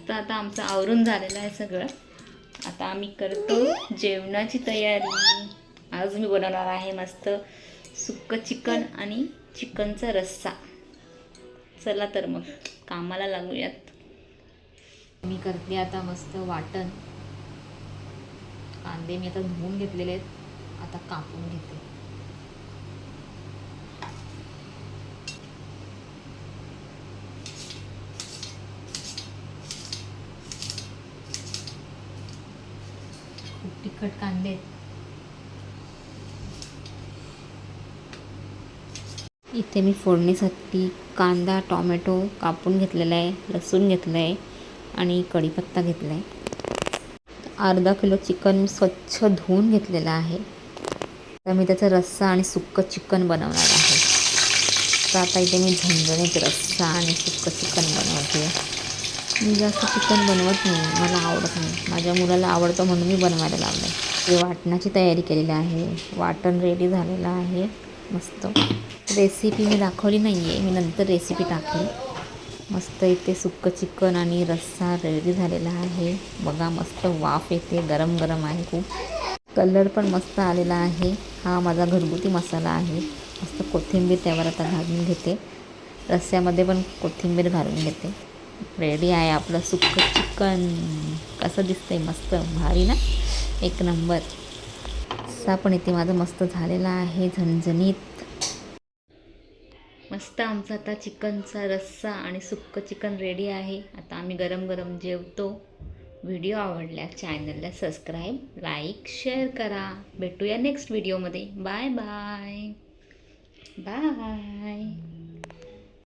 मस्त आता आमचं आवरून झालेलं आहे सगळं. आता आम्ही करतो जेवणाची तयारी. आज मी बनवणार आहे मस्त सुक्कं चिकन आणि चिकनचा रस्सा. चला तर मग कामाला लागूयात. मी करते आता मस्त वाटण. कांदे मी आता धुवून घेतलेले आहेत, आता कापून घेते. खूप तिखट कांदे आहेत. इथे मी फोडणीसाठी कांदा टोमॅटो कापून घेतलेला आहे, लसूण घेतलं आहे आणि कढीपत्ता घेतला आहे. अर्धा किलो चिकन मी स्वच्छ धुवून घेतलेलं आहे. तर मी त्याचा रस्सा आणि सुक्कं चिकन बनवणार आहे. तर आता इथे मी झणझणीत रस्सा आणि सुक्कं चिकन बनवते. मी जास्त चिकन बनवत नाही, मला आवडत नाही. माझ्या मुलाला आवडतं म्हणून मी बनवायला लावलं आहे. ते वाटणाची तयारी केलेली आहे. वाटण रेडी झालेलं आहे मस्त. रेसिपी मी दाखवली नाही आहे, मी नंतर रेसिपी टाकेल. मस्त इथे सुक्कं चिकन आणि रस्सा रेडी झालेला आहे. बघा मस्त वाफ येते, गरम गरम आहे खूप. कलर पण मस्त आलेला आहे. हा माझा घरगुती मसाला आहे. मस्त कोथिंबीर त्यावर आता घालून घेते. रस्स्यामध्ये पण कोथिंबीर घालून घेते. रेडी आहे आपलं सुक्कं चिकन. कसं दिसतंय मस्त भारी ना, एक नंबर. रस्सा पण इथे माझं मस्त झालेला आहे झणझणीत. मस्त आमचा आता चिकनचा रस्सा आणि सुक्कं चिकन रेडी आहे. आता आम्ही गरम गरम जेवतो. व्हिडिओ आवडल्या चॅनलला सबस्क्राईब, लाईक, शेअर करा. भेटूया नेक्स्ट व्हिडिओमध्ये. Bye bye bye.